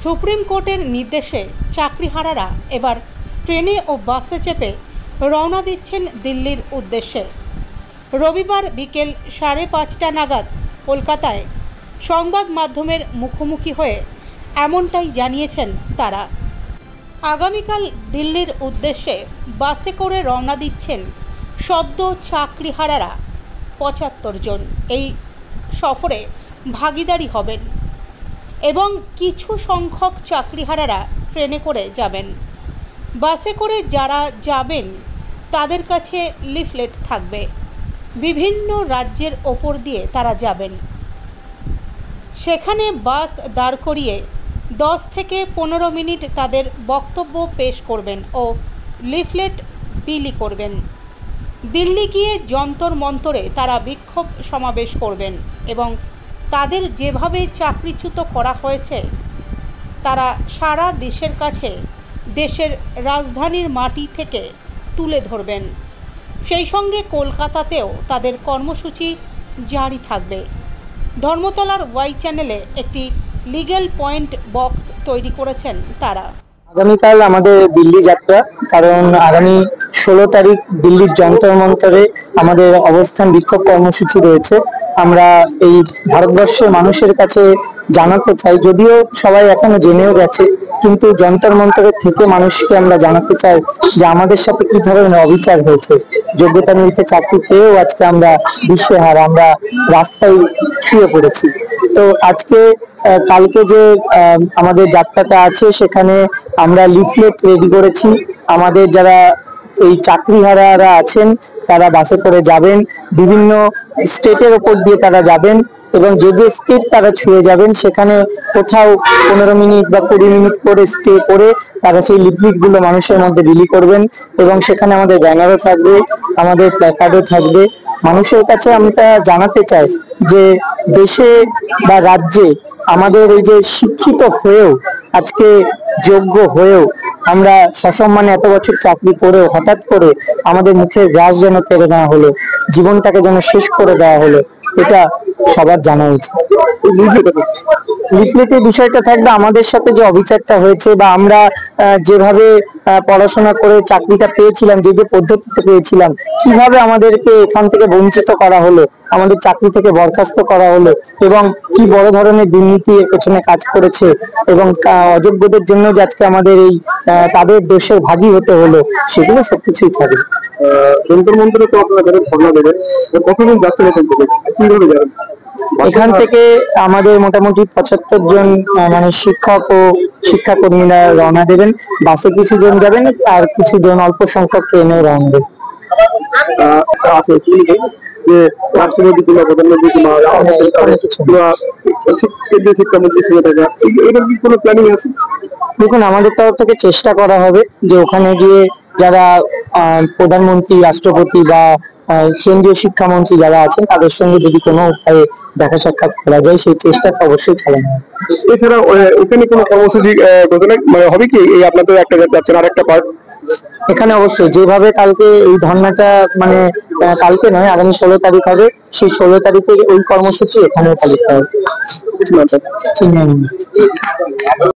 Supreme কোর্টের নির্দেশে চাকরিহারারা এবার ট্রেনে ও বাসে চেপে রওনা দিচ্ছেন দিল্লির উদ্দেশ্যে। রবিবার বিকেল 5:30 নাগাদ কলকাতায় সংবাদ মাধ্যমের মুখোমুখি হয়ে এমনটাই জানিয়েছেন তারা। আগামীকাল দিল্লির উদ্দেশ্যে বাসে করে রওনা দিচ্ছেন সদ্য চাকরিহারারা 75 জন। এই সফরে ভাগীদারি হবেন এবং কিছু সংখ্যক চাকরিহারারা ট্রেনে করে যাবেন। বাসে করে যারা যাবেন তাদের কাছে লিফলেট থাকবে। বিভিন্ন রাজ্যের ওপর দিয়ে তারা যাবেন। সেখানে বাস দাঁড় করিয়ে 10 থেকে 15 মিনিট তাদের বক্তব্য পেশ করবেন ও লিফলেট বিলি করবেন। দিল্লি গিয়ে যন্তর মন্তরে তারা বিক্ষোভ সমাবেশ করবেন এবং তাদের যেভাবে চাকরিচ্যুত করা হয়েছে তারা সারা দেশের কাছে দেশের রাজধানীর মাটি থেকে তুলে ধরবেন। সেই সঙ্গে কলকাতাতেও তাদের কর্মসূচি জারি থাকবে। ধর্মতলার ওয়াই চ্যানেলে একটি লিগ্যাল পয়েন্ট বক্স তৈরি করেছেন তারা। আগামীকাল আমাদের দিল্লি যাত্রা, কারণ আগামী 16 তারিখ দিল্লির যন্তর মন্তরে আমাদের অবস্থান বিক্ষোভ কর্মসূচি রয়েছে। আমরা এই ভারতবর্ষের মানুষের কাছে জানাতে চাই, যদিও সবাই এখনো জেনেও গেছে, কিন্তু যন্তর মন্তরের থেকে মানুষকে আমরা জানাতে চাই যে আমাদের সাথে কি ধরনের অবিচার হয়েছে। যোগ্যতা নিরিখে চাকরি পেয়েও আজকে আমরা দিশেহারা, আমরা রাস্তায় শুয়ে পড়েছি। তো আজকে কালকে যে আমাদের যাত্রাটা আছে সেখানে আমরা লিফলেট রেডি করেছি। আমাদের যারা এই চাকরিহারারা আছেন তারা বাসে করে যাবেন, বিভিন্ন স্টেটের ওপর দিয়ে তারা যাবেন এবং যে যে স্টেট তারা ছুঁয়ে যাবেন সেখানে কোথাও 15 মিনিট বা 20 মিনিট করে স্টে করে তারা সেই লিফলেট গুলো মানুষের মধ্যে বিলি করবেন এবং সেখানে আমাদের ব্যানারও থাকবে, আমাদের প্ল্যাকার্ডও থাকবে। মানুষের কাছে আমরা জানাতে চাই যে দেশে বা রাজ্যে আমাদের এই যে শিক্ষিত হয়েও, আজকে যোগ্য হয়েও আমরা সসম্মানে এত বছর চাকরি করেও হঠাৎ করে আমাদের মুখের গ্রাস যেন কেড়ে নেওয়া হলো, জীবনটাকে যেন শেষ করে দেওয়া হলো, এটা সবার জানা উচিত। লিফলেটের বিষয়টা থাকবে আমাদের সাথে যে অবিচারটা হয়েছে বা আমরা যেভাবে পড়াশোনা করে চাকরিটা পেয়েছিলাম, যে যে পদ্ধতিতে পেয়েছিলাম, কিভাবে আমাদেরকে এখান থেকে বঞ্চিত করা হলো, আমাদের চাকরি থেকে বরখাস্ত করা হলো এবং কি বড় ধরনের দুর্নীতি এর পেছনে কাজ করেছে এবং অযোগ্যদের জন্য যে আজকে আমাদের এই তাদের দোষের ভাগী হতে হলো, সেগুলো সবকিছুই থাকবে। যন্তর মন্তরে তো আপনারা ধর্ণা দেবেন, কতদিন যাচ্ছেন এখান থেকে, কিভাবে যাবেন? এখান থেকে আমাদের মোটামুটি 75 জন মানে শিক্ষক ও শিক্ষাকর্মীরা রওনা দেবেন। বাসে কিছু জন যাবেন আর কিছু জন অল্প সংখ্যক ট্রেনে রওনা দেবেন। যে রাষ্ট্রপতি কিংবা প্রধানমন্ত্রী কিংবা কেন্দ্রীয় শিক্ষামন্ত্রী শুয়ে থাকা, এটার কি কোনো প্ল্যানিং আছে? দেখুন, আমাদের তরফ থেকে চেষ্টা করা হবে যে ওখানে গিয়ে যারা প্রধানমন্ত্রী, রাষ্ট্রপতি বা কেন্দ্রীয় শিক্ষামন্ত্রী যারা আছেন তাদের সঙ্গে যদি কোনো উপায়ে দেখা সাক্ষাৎ করা যায়, সেই চেষ্টাটা অবশ্যই চালানো হবে। এছাড়া এখানে কোনো কর্মসূচি মানে হবে কি, এই আপনাদের একটা যাচ্ছেন আর একটা পার্ট এখানে অবশ্যই যেভাবে কালকে এই ধর্নাটা মানে কালকে নয়, আগামী 16 তারিখ হবে, সেই 16 তারিখে ওই কর্মসূচি এখানে পালিত হবে।